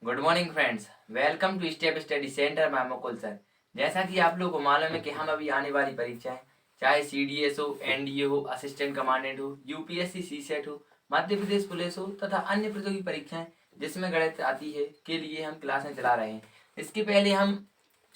Good morning friends, welcome to Step Study Centre. मैं Mukul sir. जैसा कि आप लोगों को मालूम है कि हम अभी आने वाली परीक्षाएं, चाहे सीडीएस हो, एनडीए हो, असिस्टेंट कमांडेंट हो, यूपीएससी सीसेट हो, मध्य प्रदेश पुलिस हो तथा अन्य प्रतियोगी परीक्षाएं जिसमें गणित आती है के लिए हम क्लासें चला रहे हैं। इसके पहले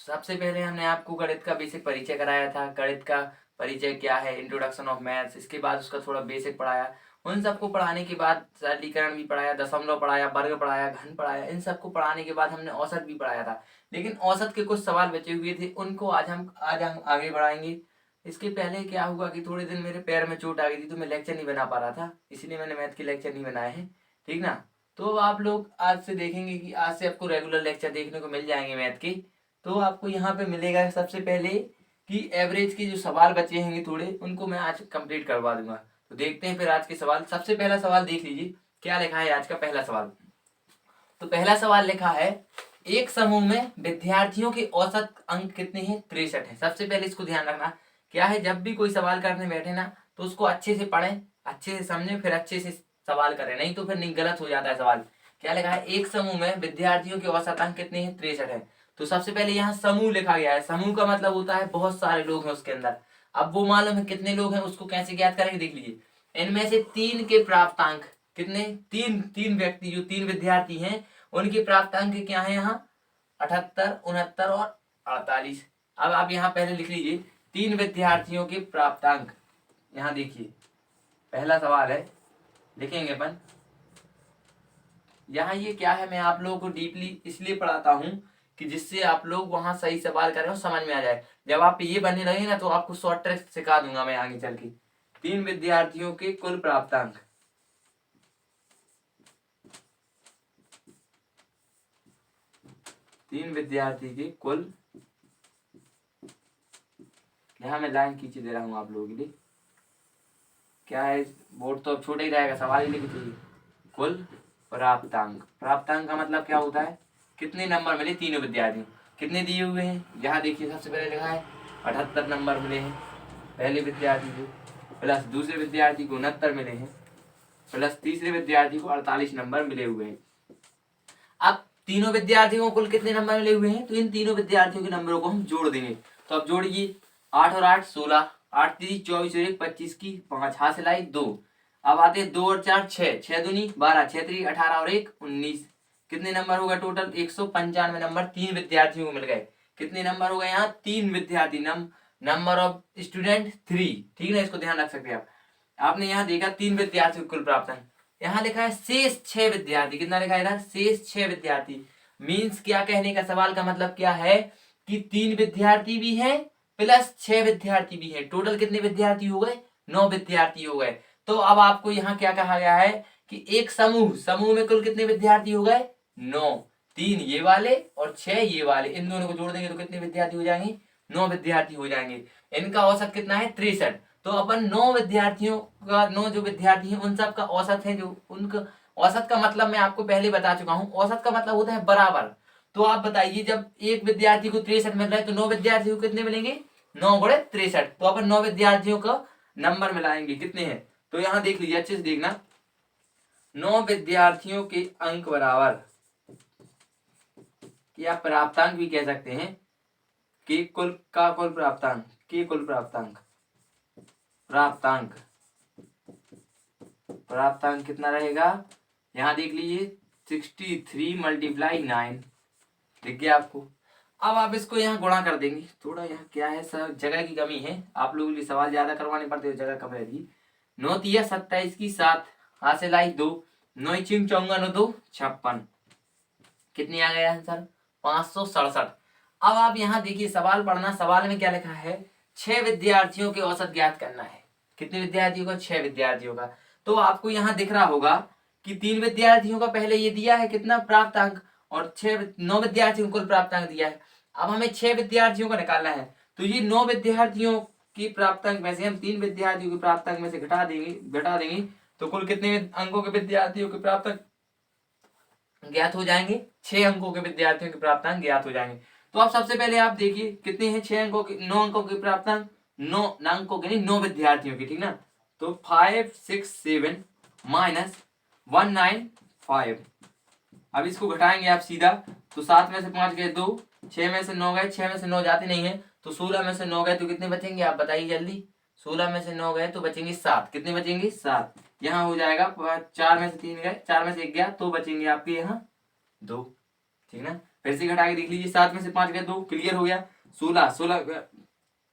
सबसे पहले हमने आपको गणित का बेसिक परिचय कराया था। गणित का परिचय क्या है, इंट्रोडक्शन ऑफ मैथ्स। इसके बाद उसका थोड़ा बेसिक पढ़ाया। उन सबको पढ़ाने के बाद सरलीकरण भी पढ़ाया, दशमलव पढ़ाया, वर्ग पढ़ाया, घन पढ़ाया। इन सबको पढ़ाने के बाद हमने औसत भी पढ़ाया था। लेकिन औसत के कुछ सवाल बचे हुए थे, उनको आज हम आगे बढ़ाएंगे। इसके पहले क्या हुआ कि थोड़े दिन मेरे पैर में चोट आ गई थी, तो मैं लेक्चर नहीं बना पा रहा था, इसलिए मैंने मैथ के लेक्चर नहीं बनाए हैं। ठीक ना। तो आप लोग आज से देखेंगे कि आज से आपको रेगुलर लेक्चर देखने को मिल जाएंगे मैथ के। तो आपको यहाँ पे मिलेगा सबसे पहले कि एवरेज के जो सवाल बचे हैं थोड़े, उनको मैं आज कंप्लीट करवा दूंगा। तो देखते हैं फिर आज के सवाल। सबसे पहला सवाल देख लीजिए क्या लिखा है आज का पहला सवाल। तो पहला सवाल लिखा है, एक समूह में विद्यार्थियों के औसत अंक कितने हैं? 63 है। सबसे पहले इसको ध्यान रखना क्या है, जब भी कोई सवाल करने बैठे ना तो उसको अच्छे से पढ़ें, अच्छे से समझें, फिर अच्छे से सवाल करें, नहीं तो फिर नहीं, गलत हो जाता है सवाल। क्या लिखा है, एक समूह में विद्यार्थियों के औसत अंक कितने हैं? 63 है। तो सबसे पहले यहाँ समूह लिखा गया है। समूह का मतलब होता है बहुत सारे लोग हैं उसके अंदर। अब वो मालूम है कितने लोग हैं, उसको कैसे ज्ञात करेंगे देख लीजिए। इनमें से तीन के प्राप्तांक कितने? तीन तीन व्यक्ति, जो तीन विद्यार्थी हैं, उनके प्राप्तांक क्या है यहाँ? 78, 69 और 48। अब आप यहाँ पहले लिख लीजिए तीन विद्यार्थियों के प्राप्तांक। यहाँ देखिए पहला सवाल है, लिखेंगे अपन। यहाँ ये क्या है, मैं आप लोगों को डीपली इसलिए पढ़ाता हूँ कि जिससे आप लोग वहां सही सवाल करें और समझ में आ जाए। जब आप ये बनने लगे ना तो आपको शॉर्ट ट्रिक सिखा दूंगा मैं आगे चल के। तीन विद्यार्थियों के कुल प्राप्तांक, तीन विद्यार्थी के कुल, यहाँ मैं लाइन खींचे दे रहा हूँ आप लोगों के लिए। क्या है, बोर्ड तो अब छोटा ही रहेगा, सवाल ही लिख दीजिए। कुल प्राप्तांक, प्राप्तांक का मतलब क्या होता है, कितने नंबर मिले तीनों विद्यार्थियों। कितने दिए हुए हैं, यहाँ देखिए सबसे पहले लिखा है 78 नंबर मिले हैं पहले विद्यार्थी को, प्लस दूसरे विद्यार्थी को 69 मिले हैं, प्लस तीसरे विद्यार्थी को 48 नंबर मिले हुए हैं। अब तीनों विद्यार्थियों को कुल कितने नंबर मिले हुए हैं, तो इन तीनों विद्यार्थियों के नंबरों को हम जोड़ देंगे। तो अब जोड़िए, 8 और 8 16, 8 3 24 और 1 25 की 5 हासिल आई 2। अब आते हैं 2 और 4 6, 6 दूनी 12, 6 3 18 और 1 19। कितने नंबर हो गए टोटल? 195 नंबर तीन विद्यार्थियों को मिल गए। कितने नंबर हो गए यहाँ? तीन विद्यार्थी। Number of student 3। ठीक है, इसको ध्यान रख सकते हैं आप। आपने यहाँ देखा तीन विद्यार्थियों को कुल प्राप्त है। यहाँ लिखा है शेष 6 विद्यार्थी। कितना लिखा है? शेष 6 विद्यार्थी। मीन्स क्या, कहने का सवाल का मतलब क्या है कि तीन विद्यार्थी भी हैं प्लस 6 विद्यार्थी भी हैं। टोटल कितने विद्यार्थी हो गए? 9 विद्यार्थी हो गए। तो अब आपको यहाँ क्या कहा गया है कि एक समूह में कुल कितने विद्यार्थी हो गए? 9। तीन ये वाले और 6 ये वाले, इन दोनों को जोड़ देंगे तो कितने विद्यार्थी हो जाएंगे? 9 विद्यार्थी हो जाएंगे। इनका औसत कितना है? 63। तो अपन 9 विद्यार्थियों का, 9 जो विद्यार्थी हैं उन सब का औसत है, जो उनका औसत का मतलब मैं आपको पहले बता चुका हूँ। औसत का मतलब होता है बराबर। तो आप बताइए, जब एक विद्यार्थी को 63 मिल रहा है तो 9 विद्यार्थियों को कितने मिलेंगे? 9 गुणे 63। तो अपन 9 विद्यार्थियों का नंबर मिलाएंगे, कितने हैं? तो यहाँ देख लीजिए, अच्छे से देखना। 9 विद्यार्थियों के अंक बराबर, कि आप प्राप्तांक भी कह सकते हैं, के कुल का कुल प्राप्तांक, के कुल प्राप्तांक, प्राप्तांक कितना रहेगा? यहाँ देख लीजिए 63 मल्टीप्लाई 9 दिख गया आपको। अब आप इसको यहाँ गुणा कर देंगे। थोड़ा यहाँ क्या है सर, जगह की कमी है, आप लोगों के लिए सवाल ज्यादा करवाने पड़ते हो, जगह कम रहती है। 9 तिया 27 की 7 हासिल आई 2, 9 चिंग 54 2 56। कितनी आ गया आंसर? 567। अब आप यहाँ देखिए सवाल पढ़ना। सवाल में क्या लिखा है? 6 विद्यार्थियों के औसत ज्ञात करना है। कितने विद्यार्थियों का? 6 विद्यार्थियों का। तो आपको यहाँ दिख रहा होगा कि तीन विद्यार्थियों का पहले ये दिया है कितना प्राप्तांक, और 9 विद्यार्थियों को कुल प्राप्तांक दिया है। अब हमें 6 विद्यार्थियों का निकालना है। तो ये 9 विद्यार्थियों की प्राप्तांक में से हम 3 विद्यार्थियों के प्राप्तांक में से घटा देंगे तो कुल कितने अंकों के विद्यार्थियों के प्राप्तांक ज्ञात हो जाएंगे? 6 अंकों के विद्यार्थियों के प्राप्तांक ज्ञात हो जाएंगे। तो आप सबसे पहले आप देखिए कितने हैं? 6 अंकों के, 9 अंकों के प्राप्तांक, 9 अंकों के नहीं, 9 विद्यार्थियों की। ठीक ना। तो 5 6 7 माइनस 195, अब इसको घटाएंगे आप सीधा, तो 7 में से 5 गए 2, 6 में से 9 गए, 6 में से 9 जाते नहीं है, तो 16 में से 9 गए तो कितने बचेंगे आप बताइए जल्दी। 16 में से 9 गए तो बचेंगे 7, कितने बचेंगे 7। यहाँ हो जाएगा 4 में से 3 गए, 4 में से 1 गया तो बचेंगे आपके यहाँ 2, ठीक ना। फिर से घटा के देख लीजिए, 7 में से 5 गए 2, क्लियर हो गया। 16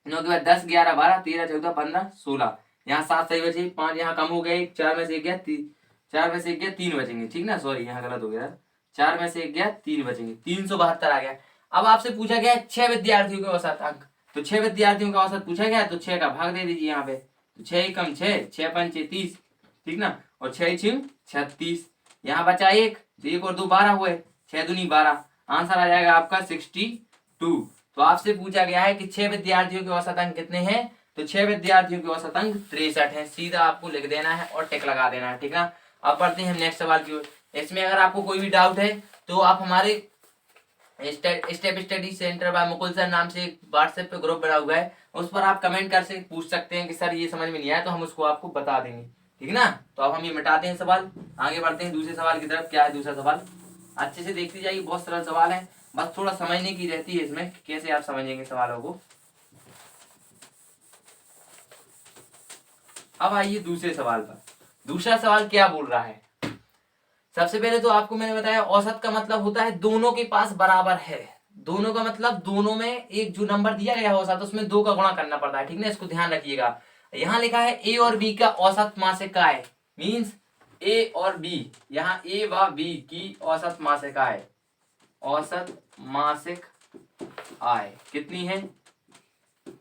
9 के बाद 10 11 12 13 14 15 16, यहाँ 7 सही बचे, 5 यहाँ कम हो गए, 4 में से 1 गया 4 में से 1 गया 3 बचेंगे, ठीक ना, सॉरी यहाँ गलत हो गया, 4 में से 1 गया 3 बचेंगे, 372 आ गया। अब आपसे पूछा गया 6 विद्यार्थियों के औसत अंक, तो 6 विद्यार्थियों का औसत पूछा गया, तो 6 का भाग दे दीजिए यहाँ पे, तो 6 एकम 6, 6 पंचे 30, ठीक ना, और 6 छिंग 36, यहाँ बचा 1, तो 1 और 2 12 हुए, 6 दूनी 12, आंसर आ जाएगा आपका 62। तो आपसे पूछा गया है कि 6 विद्यार्थियों के औसत अंक कितने हैं, तो 6 विद्यार्थियों के औसत अंक 63 है, सीधा आपको लिख देना है और टिक लगा देना है, ठीक है। अब पढ़ते हैं हम नेक्स्ट सवाल की ओर। इसमें अगर आपको कोई भी डाउट है तो आप हमारे Step Study Centre by Mukul sir नाम से एक व्हाट्सएप पे ग्रुप बना हुआ है, उस पर आप कमेंट कर से पूछ सकते हैं कि सर ये समझ में नहीं आया, तो हम उसको आपको बता देंगे, ठीक ना। तो अब हम ये मिटाते हैं सवाल, आगे बढ़ते हैं दूसरे सवाल की तरफ। क्या है दूसरा सवाल, अच्छे से देखते जाइए, बहुत सरल सवाल है, बस थोड़ा समझने की रहती है इसमें, कैसे आप समझेंगे सवालों को। अब आइए दूसरे सवाल पर। दूसरा सवाल क्या बोल रहा है, सबसे पहले तो आपको मैंने बताया औसत का मतलब होता है दोनों के पास बराबर है, दोनों का मतलब दोनों में एक जो नंबर दिया गया है औसत उसमें 2 का गुणा करना पड़ता है, ठीक ना, इसको ध्यान रखिएगा। यहाँ लिखा है ए और बी का औसत मासिक आय, मीन्स ए और बी, यहाँ ए व बी की औसत मासिक आय, औसत मासिक आय कितनी है, तो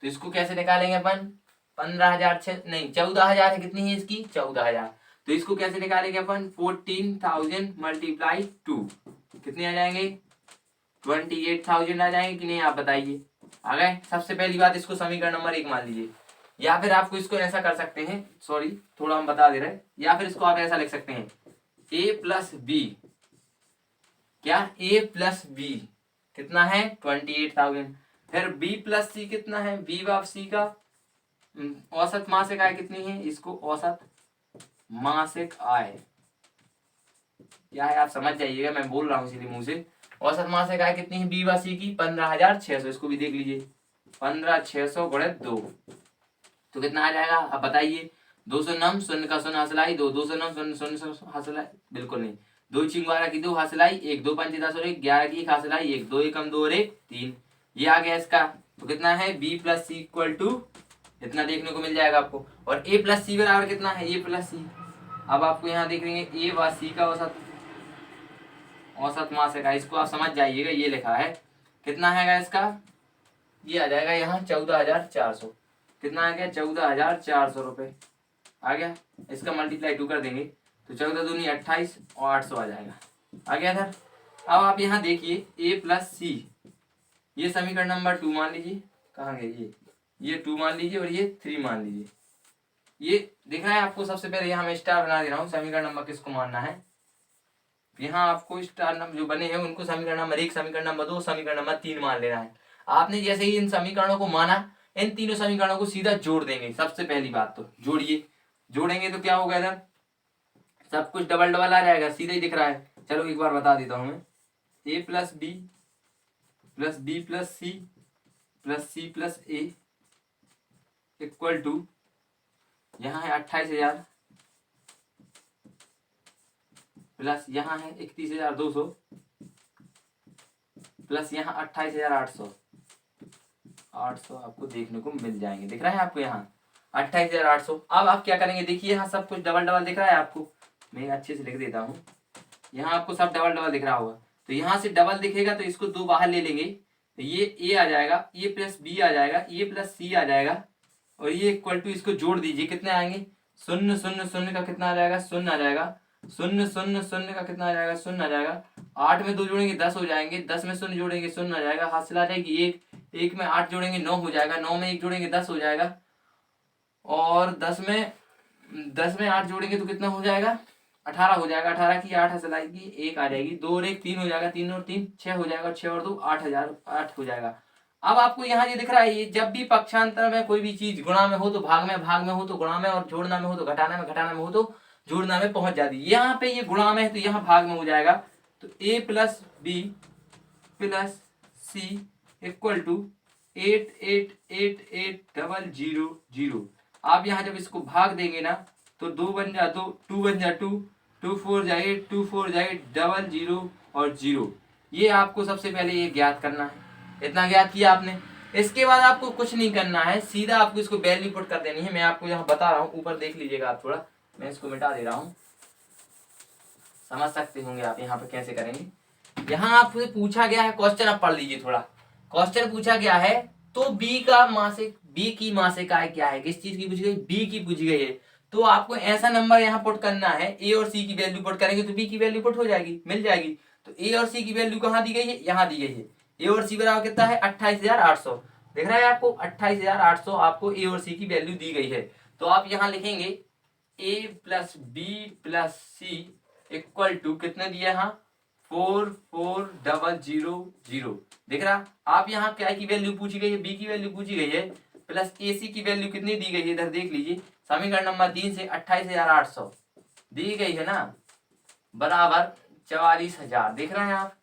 इसको कैसे निकालेंगे अपन, 15,000 नहीं 14,000 है, कितनी है इसकी 14,000, तो इसको कैसे निकालेंगे अपन, 14,000 मल्टीप्लाई 2, कितने आ जाएंगे 28,000 आ जाएंगे कि नहीं, आप बताइए। आ गए। सबसे पहली बात इसको समीकरण नंबर 1 मान लीजिए, या फिर आपको इसको ऐसा कर सकते हैं, सॉरी थोड़ा हम बता दे रहे हैं, या फिर इसको आप ऐसा लिख सकते हैं a प्लस बी, क्या a प्लस बी कितना है 28,000, फिर b प्लस सी कितना है, b बाप सी का औसत मासिक आय कितनी है, इसको औसत मासिक आय क्या है आप समझ जाइएगा, मैं बोल रहा हूँ सीधे मुंह से, औसत मासिक आय कितनी है बी व सी की 15,600, इसको भी देख लीजिए 15,600 गुणित 2, तो कितना आ जाएगा अब बताइए, 200 नम शून्य का शून्य हसलाई 2, 200 नम शून्य शून्य हसलाई बिल्कुल नहीं, 2 चिंग 12 की 2 हसलाई 1, 2 पंचे 10 और 1 11 की 1 हसलाई 1, 2 एकम 2 और 1 3, ये आ गया इसका, तो कितना है B plus C equal to इतना देखने को मिल जाएगा आपको, और ए प्लस सी बराबर कितना है ए प्लस सी, अब आपको यहाँ देख लेंगे ए व सी का औसत मासिक आय, इसको आप समझ जाइएगा, ये लिखा है कितना है इसका, ये आ जाएगा यहाँ 14,400, कितना आ गया 14,400 रुपये आ गया, इसका मल्टीप्लाई 2 कर देंगे तो 14 दूनी 28 और 800 आ जाएगा, आ गया सर। अब आप यहाँ देखिए a प्लस सी, ये समीकरण नंबर 2 मान लीजिए, कहाँ गए ये 2 मान लीजिए और ये 3 मान लीजिए, ये दिख रहा है आपको, सबसे पहले यहाँ मैं स्टार बना दे रहा हूँ, समीकरण नंबर किसको मानना है, यहाँ आपको स्टार नंबर जो बने हैं उनको समीकरण नंबर 1, समीकरण नंबर 2, समीकरण नंबर 3 मान लेना है। आपने जैसे ही इन समीकरणों को माना, इन तीनों समीकरणों को सीधा जोड़ देंगे, सबसे पहली बात तो जोड़िए, जोड़ेंगे तो क्या होगा इधर सब कुछ डबल डबल आ जाएगा, सीधा ही दिख रहा है, चलो एक बार बता देता हूँ मैं, a plus B plus B plus C plus A equal to, यहाँ है 28,000 प्लस यहाँ है 31,200 प्लस यहाँ 28,800, 800 आपको देखने को मिल जाएंगे, दिख रहा है आपको यहाँ 28,800। अब आप क्या करेंगे, देखिए यहाँ सब कुछ डबल डबल दिख रहा है आपको, मैं अच्छे से लिख देता हूँ, यहाँ आपको सब डबल डबल दिख रहा होगा, तो यहाँ से डबल दिखेगा तो इसको 2 बाहर ले लेंगे, तो ये a आ जाएगा, ये प्लस बी आ जाएगा, ये प्लस सी आ जाएगा, और ये इक्वल टू इसको जोड़ दीजिए, कितने आएंगे 0 0 0 का कितना आ जाएगा 0 आ जाएगा, 0 0 0 का कितना आ जाएगा 0 आ जाएगा, 8 में 2 जोड़ेंगे 10 हो जाएंगे, 10 में 0 जोड़ेंगे 0 आ जाएगा, हासिल आ जाएगी 1, 1 में 8 जोड़ेंगे 9 हो जाएगा, 9 में 1 जोड़ेंगे 10 हो जाएगा, और 10 में 8 जोड़ेंगे तो कितना हो जाएगा 18 हो जाएगा, 18 की 8 हासिल आएगी 1 आ जाएगी, 2 और 1 3 हो जाएगा, 3 और 3 6 हो जाएगा, 6 और 2 8 हो जाएगा। अब आपको यहाँ ये दिख रहा है, ये जब भी पक्षांतर में कोई भी चीज गुणा में हो तो भाग में हो तो गुणा में, और जोड़ना में हो तो घटाना में हो तो जोड़ना में पहुंच जाती है, यहाँ पे ये गुणा में है तो यहाँ भाग में हो जाएगा, तो a plus B plus C equal to 888800। आप यहाँ जब इसको भाग देंगे ना तो 2 बन जा, 2 बन जा 2, 2 4 जा 8, 2 4 जा 8, 00 और 0। ये आपको सबसे पहले ये ज्ञात करना है। इतना ज्ञात किया आपने। इसके बाद आपको कुछ नहीं करना है, सीधा आपको इसको वैल्यू पुट कर देनी है। मैं आपको यहाँ बता रहा हूँ, ऊपर देख लीजिएगा आप थोड़ा, मैं इसको मिटा दे रहा हूँ, समझ सकते होंगे आप यहाँ पे कैसे करेंगे। यहाँ आपसे पूछा गया है क्वेश्चन, आप पढ़ लीजिए थोड़ा। क्वेश्चन पूछा गया है तो बी का मासिक, बी की मासिक आय क्या है, किस चीज की पूछी गई, बी की पूछी गई है। तो आपको ऐसा नंबर यहाँ पुट करना है, ए और सी की वैल्यू पुट करेंगे तो बी की वैल्यू पुट हो जाएगी, मिल जाएगी। तो ए और सी की वैल्यू कहाँ दी गई है, यहाँ दी गई है। ए और सी बराबर कितना है, 28,800। दिख रहा है आपको, 28,800 आपको ए और सी की वैल्यू दी गई है। तो आप यहाँ लिखेंगे A plus B plus C equal to कितने दिया, यहाँ 44,000। दिख रहा, आप यहाँ क्या की वैल्यू पूछी गई है, बी की वैल्यू पूछी गई है, प्लस ए सी की वैल्यू कितनी दी गई है, इधर देख लीजिए समीकरण नंबर 3 से 28,800 दी गई है ना, बराबर 44,000। देख रहे हैं आप।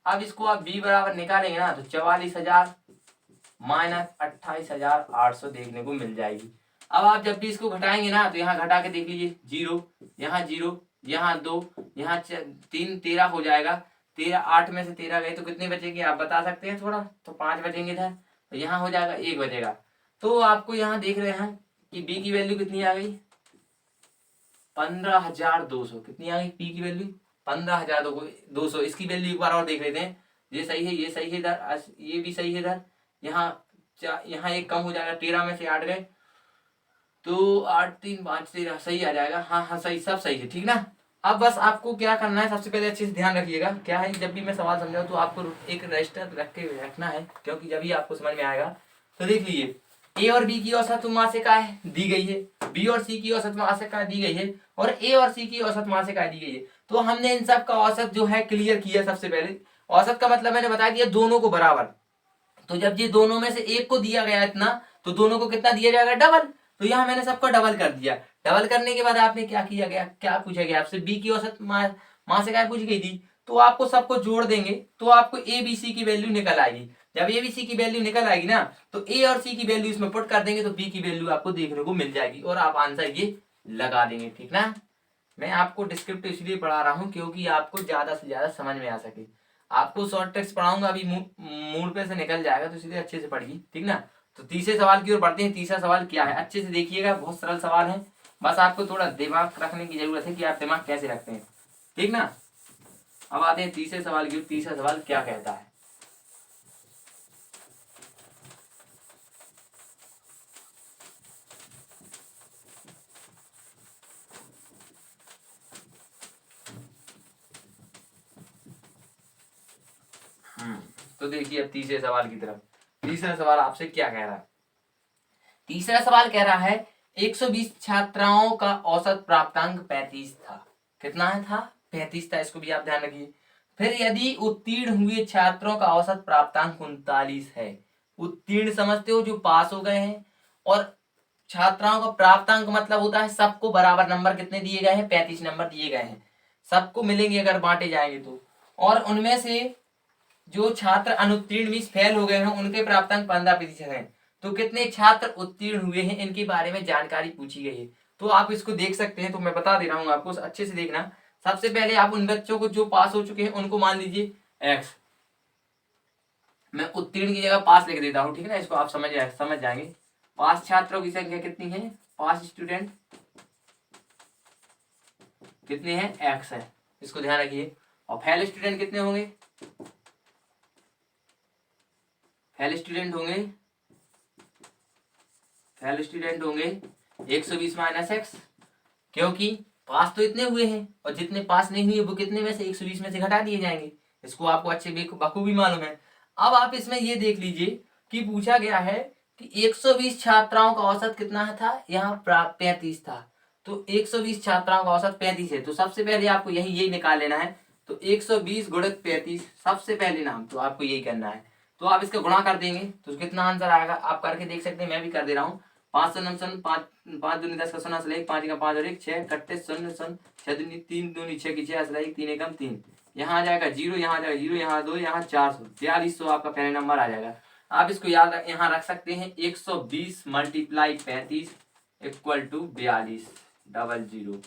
अब इसको आप बी बराबर निकालेंगे ना तो 44,000 माइनस 28,800 देखने को मिल जाएगी। अब आप जब भी इसको घटाएंगे ना तो यहाँ घटा के देख लीजिए, 0 यहाँ 0 यहाँ 2 यहाँ 3, 13 हो जाएगा। 13, 8 में से 13 गए तो कितने बचेंगे आप बता सकते हैं थोड़ा, तो 5 बचेंगे इधर, तो यहाँ हो जाएगा 1 बचेगा। तो आपको यहाँ देख रहे हैं कि बी की वैल्यू कितनी आ गई, 15,200। कितनी आ गई बी की वैल्यू, 15,200। इसकी वैल्यू एक बार और देख लेते हैं, ये सही है, ये सही है इधर, ये भी सही है इधर। यहाँ एक कम हो जाएगा, 13 में से 8 गए तो 8 3 5 13 सही आ जाएगा। हाँ हाँ सही, सब सही है, ठीक ना। अब बस आपको क्या करना है, सबसे पहले अच्छे से ध्यान रखिएगा क्या है, जब भी मैं सवाल समझाऊं तो आपको एक रजिस्टर रख के रखना है, क्योंकि जब ही आपको समझ में आएगा। तो देख लीजिए, ए और बी की औसत मासिक आय दी गई है, बी और सी की औसत मासिक आय दी गई है, और ए और सी की औसत मासिक आय दी गई है। तो हमने इन सब का औसत जो है क्लियर किया। सबसे पहले औसत का मतलब मैंने बता दिया, दोनों को बराबर। तो जब ये दोनों में से एक को दिया गया इतना, तो दोनों को कितना दिया जाएगा, डबल। तो यहाँ मैंने सबको डबल कर दिया। डबल करने के बाद आपने क्या किया गया, क्या पूछा गया आपसे, बी की औसत मासिक आय पूछी गई थी, तो आपको सबको जोड़ देंगे तो आपको ए बी सी की वैल्यू निकल आएगी। जब ए बी सी की वैल्यू निकल आएगी ना तो ए और सी की वैल्यू इसमें पुट कर देंगे तो बी की वैल्यू आपको देखने को मिल जाएगी और आप आंसर ये लगा देंगे, ठीक ना। मैं आपको डिस्क्रिप्टिव इसलिए पढ़ा रहा हूँ क्योंकि आपको ज्यादा से ज्यादा समझ में आ सके। आपको शॉर्ट ट्रिक्स पढ़ाऊंगा, अभी मूड पे से निकल जाएगा, तो इसलिए अच्छे से पढ़िए, ठीक ना। तो तीसरे सवाल की ओर बढ़ते हैं। तीसरा सवाल क्या है, अच्छे से देखिएगा, बहुत सरल सवाल है, बस आपको थोड़ा दिमाग रखने की जरूरत है कि आप दिमाग कैसे रखते हैं, ठीक ना। अब आते हैं तीसरे सवाल की ओर। तीसरा सवाल क्या कहता है, तो देखिए अब तीसरे सवाल की तरफ। तीसरा सवाल आपसे क्या कह रहा है, तीसरा सवाल कह रहा है 120 छात्राओं का औसत प्राप्तांक 35 था। कितना है था, 35 था, इसको भी आप ध्यान रखिए। फिर यदि उत्तीर्ण हुए छात्रों का औसत प्राप्तांक 39 है। उत्तीर्ण समझते हो, जो पास हो गए हैं, और छात्राओं का प्राप्तांक मतलब होता है सबको बराबर नंबर कितने दिए गए हैं, 35 नंबर दिए गए हैं, सबको मिलेंगे अगर बांटे जाएंगे तो। और उनमें से जो छात्र अनुत्तीर्ण मीन्स फेल हो गए हैं उनके प्राप्तांक 15% है। तो कितने छात्र उत्तीर्ण हुए हैं इनके बारे में जानकारी पूछी गई है। तो आप इसको देख सकते हैं, तो मैं बता दे रहा हूँ आपको, अच्छे से देखना। सबसे पहले आप उन बच्चों को जो पास हो चुके हैं उनको मान लीजिए एक्स, मैं उत्तीर्ण की जगह पास लिख देता हूँ, ठीक है ना, इसको आप समझ जाएंगे। पास छात्रों की संख्या कितनी है, पास स्टूडेंट कितने हैं, एक्स है, इसको ध्यान रखिए। और फेल स्टूडेंट कितने होंगे, फेल स्टूडेंट होंगे 120 माइनस एक्स, क्योंकि पास तो इतने हुए हैं और जितने पास नहीं हुए वो कितने में से 120 में से घटा दिए जाएंगे। इसको आपको अच्छे बखूबी मालूम है। अब आप इसमें ये देख लीजिए कि पूछा गया है कि 120 छात्राओं का औसत कितना था, यहाँ 35 था, तो 120 छात्राओं का औसत 35 है। तो सबसे पहले आपको यही निकाल लेना है। तो 120 गुणित 35 सबसे पहले नाम, तो आपको यही करना है। तो आप इसका गुणा कर देंगे तो कितना आंसर आएगा आप करके देख सकते हैं, मैं भी कर दे रहा हूँ। 5 शून्य शून्य 5 दूनी 10 का शून्य 1 5 का 5 और 1 6 इकट्ठे 0 0 6 दूनी 3 दूनी 6 की 6 1 3 एकम 3, यहाँ आ जाएगा 0, यहाँ आ जाएगा 0, यहाँ 2, यहाँ 400, 4200 आपका पहले नंबर आ जाएगा। आप इसको याद यहाँ रख सकते हैं 120 मल्टीप्लाई 35 इक्वल टू 42 डबल 0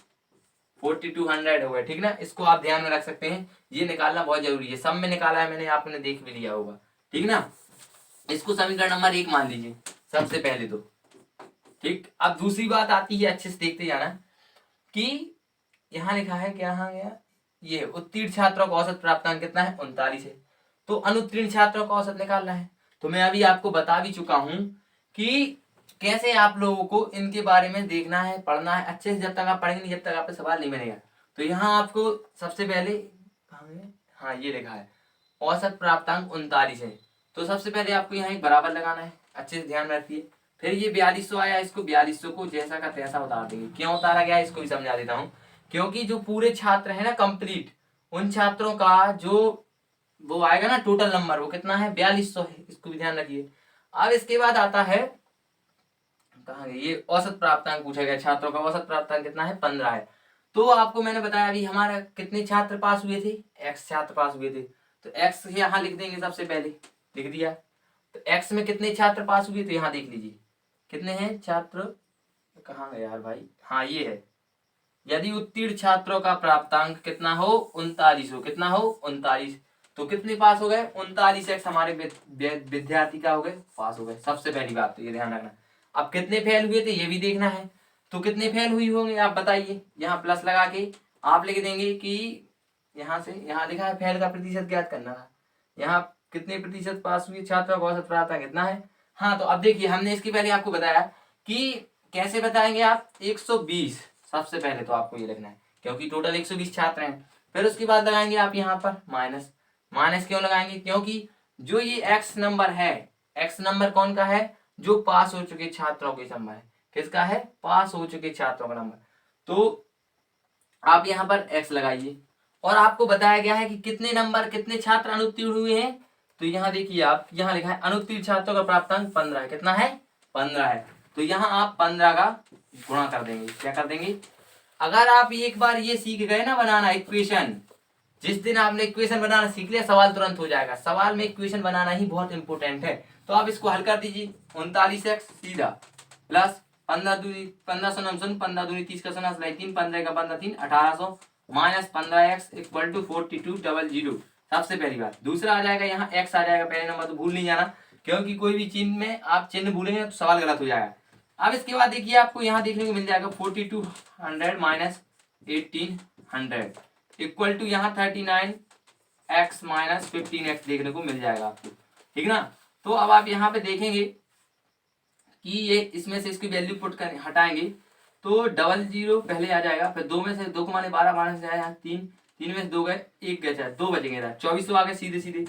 4200 हो गया। ठीक ना, इसको आप ध्यान में रख सकते हैं, ये निकालना बहुत जरूरी है। सब में निकाला है मैंने, आपने देख भी लिया होगा। ठीक ना, इसको समीकरण नंबर 1 मान लीजिए सबसे पहले तो। ठीक, अब दूसरी बात आती है, अच्छे से देखते जाना कि यहाँ लिखा है क्या, यहाँ गया ये उत्तीर्ण छात्रों का औसत प्राप्तांक कितना है 39 है। तो अनुत्तीर्ण छात्रों का औसत निकालना है। तो मैं अभी आपको बता भी चुका हूं कि कैसे आप लोगों को इनके बारे में देखना है, पढ़ना है अच्छे से। जब तक आप पढ़ेंगे नहीं, जब तक आपको सवाल नहीं बनेगा। तो यहाँ आपको सबसे पहले हाँ ये लिखा है औसत प्राप्तांक 39 है। तो सबसे पहले आपको यहाँ एक बराबर लगाना है, अच्छे से ध्यान रखिए। फिर ये 4200 आया, इसको 4200 को जैसा का तैसा उतार देंगे। क्यों उतारा गया इसको भी समझा देता हूँ। क्योंकि जो पूरे छात्र है ना कंप्लीट, उन छात्रों का जो वो आएगा ना टोटल नंबर, वो कितना है 4200 है, इसको भी ध्यान रखिए। अब इसके बाद आता है कहाँ गए, ये औसत प्राप्तांक पूछा गया, छात्रों का औसत प्राप्तांक कितना है 15 है। तो आपको मैंने बताया अभी हमारा कितने छात्र पास हुए थे, x छात्र पास हुए थे। तो x यहाँ लिख देंगे, सबसे पहले लिख दिया। तो x में कितने छात्र पास हुए थे यहाँ देख लीजिए कितने हैं छात्र, कहाँ गए यार भाई, हाँ ये है। यदि उत्तीर्ण छात्रों का प्राप्तांक कितना हो 39 हो, कितना हो 39, तो कितने पास हो गए 39 x हमारे विद्यार्थी का हो गए पास हो गए। सबसे पहली बात तो ये ध्यान रखना। अब कितने फेल हुए थे ये भी देखना है। तो कितने फेल हुई होंगे आप बताइए, यहाँ प्लस लगा के आप लिख देंगे कि यहाँ से यहाँ लिखा है फेल का प्रतिशत ज्ञात करना था। यहाँ कितने प्रतिशत पास हुए छात्रों का औसत प्राप्तांक कितना है। हाँ तो अब देखिए, हमने इसके पहले आपको बताया कि कैसे बताएंगे आप 120। सबसे पहले तो आपको ये लिखना है क्योंकि टोटल 120 छात्र हैं। फिर उसके बाद लगाएंगे आप यहाँ पर माइनस। माइनस क्यों लगाएंगे, क्योंकि जो ये x नंबर है, x नंबर कौन का है, जो पास हो चुके छात्रों के नंबर है। किसका है, पास हो चुके छात्रों का नंबर। तो आप यहाँ पर x लगाइए। और आपको बताया गया है कि कितने नंबर, कितने छात्र अनुत्तीर्ण हुए हैं। तो यहाँ देखिए, आप यहाँ लिखा है अनुत्तीर्ण छात्रों का प्राप्तांक 15 है। कितना है 15 है। तो यहाँ आप 15 का गुणा कर देंगे। क्या कर देंगे, अगर आप एक बार ये सीख गए ना बनाना इक्वेशन, जिस दिन आपने इक्वेशन बनाना सीख लिया सवाल तुरंत हो जाएगा। सवाल में इक्वेशन बनाना ही बहुत इंपॉर्टेंट है। तो आप इसको हल कर दीजिए। 39x सीधा प्लस 15 दूनी 15 सौ 15 दूनी 30 का सना 3 15 का 15 3 1800 माइनस 15x इक्वल टू 4200। सबसे पहली बात। दूसरा आ जाएगा यहाँ x आ जाएगा पहले नंबर, तो भूल नहीं जाना, क्योंकि कोई भी चिन्ह में आप चिन्ह भूलेंगे तो सवाल गलत हो जाएगा। अब इसके बाद देखिए आपको यहाँ देखने को मिल जाएगा 4200 माइनस 1800 इक्वल टू यहाँ 39x माइनस 15x देखने को मिल जाएगा आपको। ठीक ना। तो अब आप यहाँ पे देखेंगे कि ये इसमें से इसकी वैल्यू पुट कर हटाएंगे तो 00 पहले आ जाएगा। फिर 2 में से 2 को माने 12, 12 से आया 3, 3 में से 2 गए 1 गया, 2 बचेंगे 24 तो आ गए सीधे सीधे।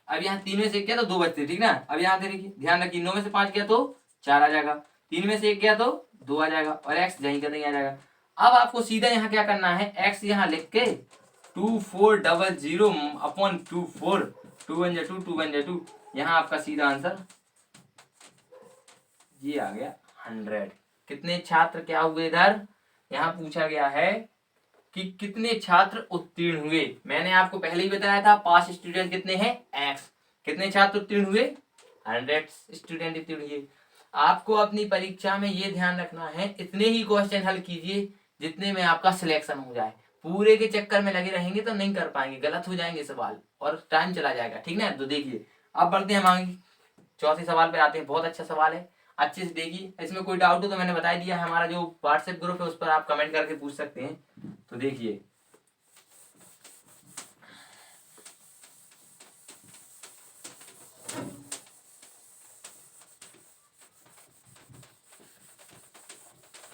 अब यहाँ 3 में से 1 गया तो 2 बचते। ठीक ना। अब यहाँ देखिए ध्यान रखिए, 9 में से 5 गया तो 4 आ जाएगा, 3 में से 1 गया तो 2 आ जाएगा और x यहीं का नहीं आ जाएगा। अब आपको सीधा यहाँ क्या करना है, x यहाँ लिख के 2400 अपॉन 24, 2 1 2, 2 1 2, यहाँ आपका सीधा आंसर ये आ गया 100। कितने छात्र क्या हुए इधर, यहाँ पूछा गया है कि कितने छात्र उत्तीर्ण हुए। मैंने आपको पहले ही बताया था पास स्टूडेंट कितने हैं x, कितने छात्र उत्तीर्ण हुए 100 स्टूडेंट उत्तीर्ण हुए। आपको अपनी परीक्षा में ये ध्यान रखना है, इतने ही क्वेश्चन हल कीजिए जितने में आपका सिलेक्शन हो जाए। पूरे के चक्कर में लगे रहेंगे तो नहीं कर पाएंगे, गलत हो जाएंगे सवाल और टाइम चला जाएगा। ठीक ना। तो देखिए अब बढ़ते हैं हम आगे, चौथे सवाल पे आते हैं। बहुत अच्छा सवाल है, अच्छे से देखिए। इसमें कोई डाउट हो तो मैंने बता दिया है, हमारा जो व्हाट्सएप ग्रुप है उस पर आप कमेंट करके पूछ सकते हैं। तो देखिए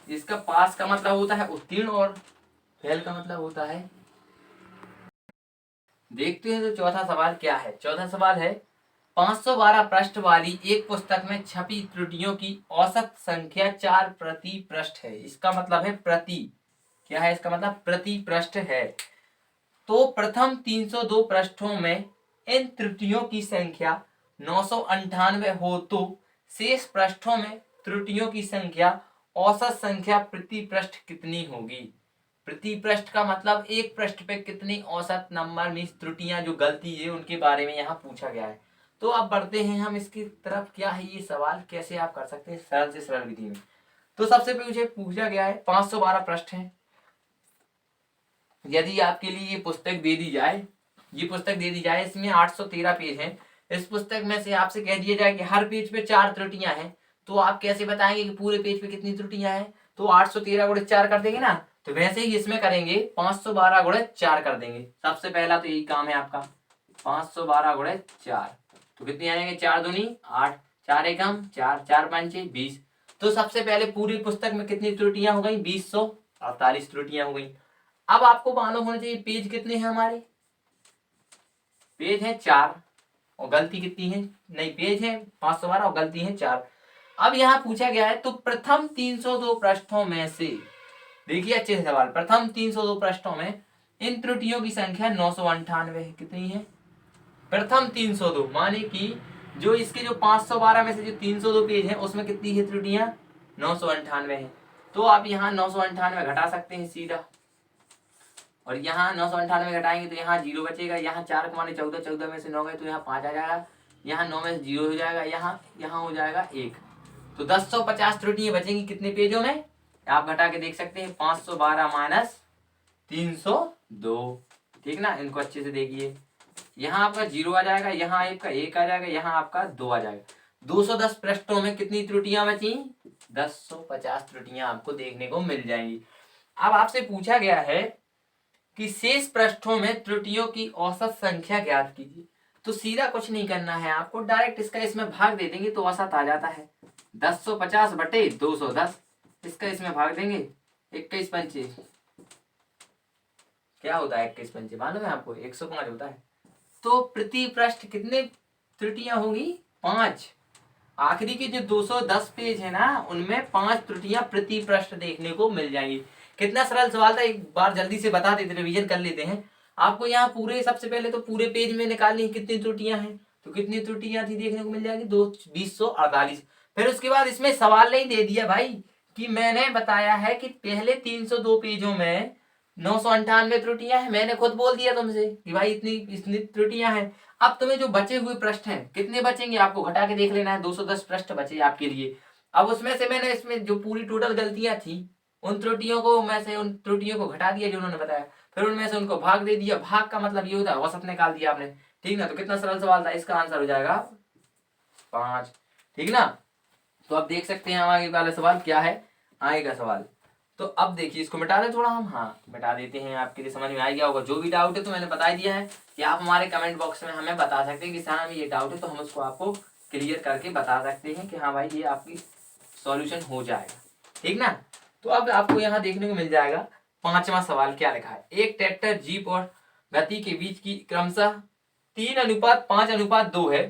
इसका पास का मतलब होता है उत्तीर्ण और फेल का मतलब होता है। देखते हैं तो चौथा सवाल क्या है। चौथा सवाल है 512 पृष्ठ वाली एक पुस्तक में छपी त्रुटियों की औसत संख्या 4 प्रति पृष्ठ है। इसका मतलब है प्रति, क्या है इसका मतलब, प्रति पृष्ठ है। तो प्रथम 302 पृष्ठों में इन त्रुटियों की संख्या 998 हो तो शेष पृष्ठों में त्रुटियों की संख्या औसत संख्या प्रति पृष्ठ कितनी होगी। प्रति पृष्ठ का मतलब एक पृष्ठ पे कितनी औसत नंबर मीन्स त्रुटियां जो गलती है उनके बारे में यहाँ पूछा गया है। तो अब बढ़ते हैं हम इसकी तरफ, क्या है ये सवाल, कैसे आप कर सकते हैं सरल से सरल विधि में। तो सबसे पहले पूछा गया है 512 पृष्ठ है। यदि आपके लिए ये पुस्तक दे दी जाए, इसमें 813 पेज हैं। इस पुस्तक में से आपसे कह दिया जाए कि हर पेज पे 4 त्रुटियां हैं, तो आप कैसे बताएंगे कि पूरे पेज पे कितनी त्रुटियां हैं? तो 813 गुणे 4 कर देंगे ना, तो वैसे ही इसमें करेंगे 512 गुणे 4 कर देंगे। सबसे पहला तो यही काम है आपका, 512 गुणे 4, तो कितनी आएंगे? 4 दूनी 8, 4 एकम 4, 4 पंचे 20। तो सबसे पहले पूरी पुस्तक में कितनी त्रुटियां हो गई? 2048 त्रुटियां हो गई। अब आपको मालूम होना चाहिए पेज कितने हैं हमारे, पेज है 4 और गलती कितनी है? नहीं, पेज है 512 और गलती है 4। अब यहाँ पूछा गया है तो प्रथम 302 पृष्ठों में से, देखिए अच्छे से सवाल, प्रथम 302 पृष्ठों में इन त्रुटियों की संख्या 998 है। कितनी है? प्रथम 302 माने कि जो इसके जो 512 में से जो 302 पेज है उसमें कितनी है त्रुटियां? 998 है। तो आप यहाँ 998 घटा सकते हैं सीधा, और यहाँ 998 घटाएंगे तो यहाँ 0 बचेगा। यहाँ 4 को माने 14, 14 में से 9 गए तो यहाँ 5 आ जाएगा, यहाँ 9 में से 0 हो जाएगा, यहाँ हो जाएगा 1। तो 1050 त्रुटियां बचेंगी कितने पेजों में? आप घटा के देख सकते हैं, 512 माइनस 302, ठीक ना। इनको अच्छे से देखिए, यहाँ आपका 0 आ जाएगा, यहाँ आपका 1 आ जाएगा, यहाँ आपका 2 आ जाएगा। 210 पृष्ठों में कितनी त्रुटियां बची? 1050 त्रुटियां आपको देखने को मिल जाएंगी। अब आपसे पूछा गया है कि शेष पृष्ठों में त्रुटियों की औसत संख्या ज्ञात कीजिए। तो सीधा कुछ नहीं करना है आपको, डायरेक्ट इसका इसमें भाग दे देंगे तो औसत आ जाता है। 1050 बटे 210, इसका इसमें भाग देंगे, 21 पंचे क्या होता है? 21 पंचे मालूम है आपको? 105 होता है। तो प्रति पृष्ठ कितने त्रुटियां होंगी? 5। आखिरी के जो 210 पेज है ना, उनमें 5 त्रुटियां प्रति पृष्ठ देखने को मिल जाएंगी। कितना सरल सवाल था, एक बार जल्दी से बता देते, रिवीजन कर लेते हैं। आपको यहाँ पूरे, सबसे पहले तो पूरे पेज में निकालनी कितनी त्रुटियां हैं, तो कितनी त्रुटियां थी देखने को मिल जाएगी? 248। फिर उसके बाद इसमें सवाल नहीं दे दिया भाई कि मैंने बताया है कि पहले 302 पेजों में 998 त्रुटियां हैं, मैंने खुद बोल दिया तुमसे कि भाई इतनी त्रुटियां हैं। अब तुम्हें जो बचे हुए पृष्ठ हैं कितने बचेंगे आपको घटा के देख लेना है। 210 पृष्ठ बचे आपके लिए। अब उसमें से मैंने इसमें जो पूरी टोटल गलतियां थी उन त्रुटियों को घटा दिया जो उन्होंने बताया, फिर उनमें से उनको भाग दे दिया। भाग का मतलब ये होता है औसत निकाल दिया आपने, ठीक ना। तो कितना सरल सवाल था, इसका आंसर हो जाएगा 5, ठीक ना। तो अब देख सकते हैं आगे वाला सवाल क्या है, आगे का सवाल। तो अब देखिए, इसको मिटा दें थोड़ा हम, हाँ मिटा देते हैं, आपके लिए समझ में आ गया होगा। जो भी डाउट है तो मैंने बता दिया है कि आप हमारे कमेंट बॉक्स में हमें बता सकते हैं कि सर हमें ये डाउट है, तो हम उसको आपको क्लियर करके बता सकते हैं कि हाँ भाई ये आपकी सॉल्यूशन हो जाएगा, ठीक ना। तो अब आपको यहाँ देखने को मिल जाएगा 5वां सवाल क्या लिखा है। एक ट्रैक्टर जीप और गति के बीच की क्रमशः 3:5:2 है।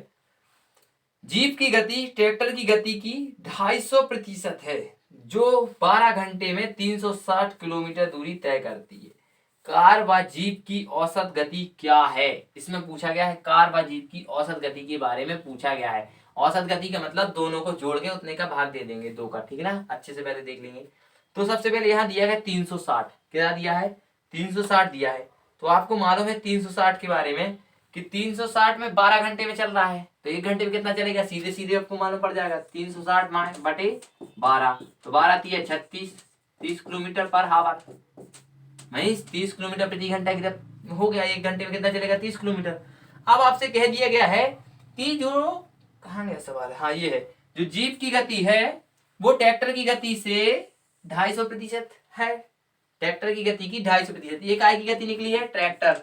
जीप की गति ट्रैक्टर की गति की 250% है, जो 12 घंटे में 360 किलोमीटर दूरी तय करती है। कार व जीप की औसत गति क्या है? इसमें पूछा गया है, कार व जीप की औसत गति के बारे में पूछा गया है। औसत गति का मतलब दोनों को जोड़ के उतने का भाग दे देंगे 2 का, ठीक है ना। अच्छे से पहले देख लेंगे। तो सबसे पहले यहाँ दिया है 360, क्या दिया है? 360 दिया है। तो आपको मालूम है 360 के बारे में कि 360 में 12 घंटे में चल रहा है, तो 1 घंटे में कितना चलेगा? सीधे सीधे आपको मालूम पड़ जाएगा, 360 बटे 12, तो 12 3 36, 30 किलोमीटर पर हावर, वही 30 किलोमीटर प्रति घंटा की हो गया। 1 घंटे में कितना चलेगा? 30 किलोमीटर। अब आपसे कह दिया गया है कि जो, कहाँ गया सवाल, हाँ ये है, जो जीप की गति है वो ट्रैक्टर की गति से 250% है। ट्रैक्टर की गति की 250%। ये काय की गति निकली है? ट्रैक्टर,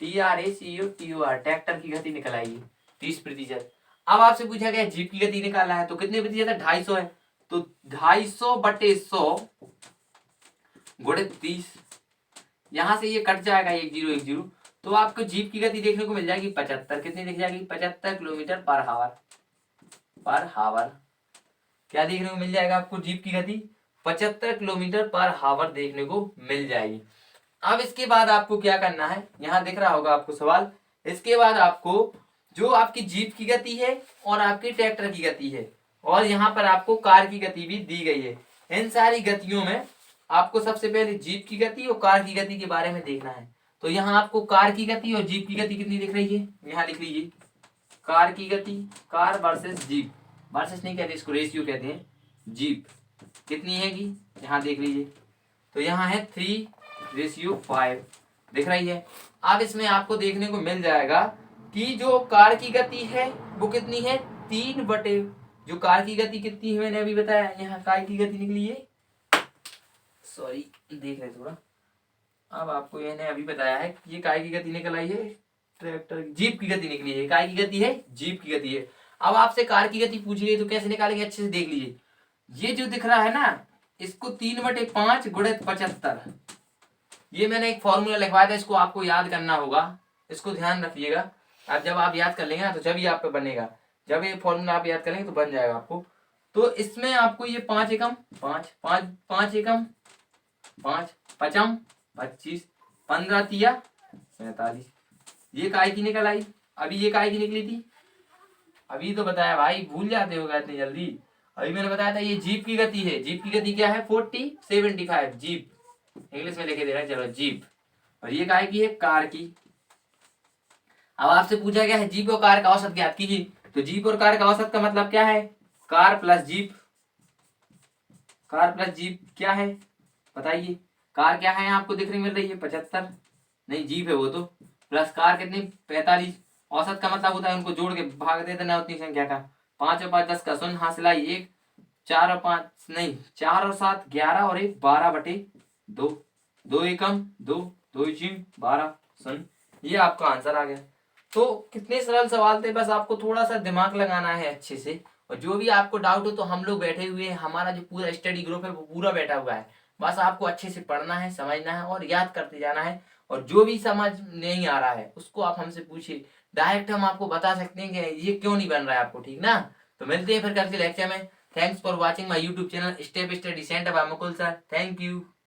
TRACTOR, ट्रैक्टर की गति निकल आएगी 30%। अब आपसे पूछा गया जीप की गति निकालना है, तो कितने प्रतिशत है? 250 है, तो 250 बटे 100 गुणे 30, यहां से ये कट जाएगा 1 0 1 0, तो आपको जीप की गति देखने को मिल जाएगी 75। कितनी दिख जाएगी? 75 किलोमीटर पर हावर। क्या देखने को मिल जाएगा आपको? जीप की गति 75 किलोमीटर पर हावर देखने को मिल जाएगी। अब इसके बाद आपको क्या करना है, यहाँ दिख रहा होगा आपको सवाल। इसके बाद आपको जो आपकी जीप की गति है और आपकी ट्रैक्टर की गति है और यहाँ पर आपको कार की गति भी दी गई है, इन सारी गतियों में आपको सबसे पहले जीप की गति और कार की गति के बारे में देखना है। तो यहाँ आपको कार की गति और जीप की गति कितनी दिख रही है, यहाँ लिख लीजिए कार की गति, कार वर्सेस जीप, वर्सेस नहीं कहते इसको, रेशियो कहते हैं। जीप कितनी हैगी, यहाँ देख लीजिए, तो यहाँ है 3:5 दिख रही है। अब इसमें आपको देखने को मिल जाएगा कि जो कार की गति है वो कितनी है, 3 जो कार की गति कितनी है मैंने अभी बताया, यहाँ कार की गति निकली है, सॉरी देख रहे थोड़ा, अब आपको मैंने अभी बताया है कि ये काय की गति निकल आई है, ट्रैक्टर जीप की गति निकली है, काय की गति है, जीप की गति है। अब आपसे कार की गति पूछ गई तो कैसे निकालेंगे, अच्छे से देख लीजिए, ये जो दिख रहा है ना, इसको 3/5 गुणित 75, ये मैंने एक फॉर्मूला लिखवाया था, इसको आपको याद करना होगा, इसको ध्यान रखिएगा। अब जब आप याद कर लेंगे ना तो जब ही आप पे बनेगा, जब ये फॉर्मूला आप याद कर लेंगे तो बन जाएगा आपको। तो इसमें आपको ये 5 एकम 5 5 5 एकम 5 पचम 25 15 तिया 47, ये काय की निकल आई। अभी ये काय की निकली थी, अभी तो बताया भाई, भूल जाते हो इतनी जल्दी। अभी मैंने बताया था ये जीप की गति है, जीप की गति क्या है 40/75, जीप इंग्लिश में लिखे दे रहा है, चलो जीप। और ये काय की है, कार की। अब आपसे पूछा गया है जीप और कार का औसत ज्ञात कीजिए, तो जीप और कार का औसत का मतलब क्या है, car plus jeep, car plus jeep क्या है बताइए, कार क्या है आपको दिख रही मिल रही है 75, नहीं जीप है वो तो, प्लस कार कितनी 45, औसत का मतलब होता है उनको जोड़ के भाग दे देना उतनी संख्या का, 5 और 5 10 का शून्य हासिल आई 1, 4 और 5 नहीं 4 और 7 11 और 1 12/2, 2 एकम 2 2 12 शून्य, ये आपका आंसर आ गया। तो कितने सरल सवाल थे, बस आपको थोड़ा सा दिमाग लगाना है अच्छे से, और जो भी आपको डाउट हो तो हम लोग बैठे हुए हैं, हमारा जो पूरा स्टडी ग्रुप है वो पूरा बैठा हुआ है, बस आपको अच्छे से पढ़ना है, समझना है और याद करते जाना है। और जो भी समझ नहीं आ रहा है उसको आप हमसे पूछिए, डायरेक्ट हम आपको बता सकते हैं कि ये क्यों नहीं बन रहा है आपको, ठीक ना। तो मिलते हैं फिर कल के लेक्चर में। Thanks for watching my YouTube channel Step Study Centre by Mukul sir, thank you.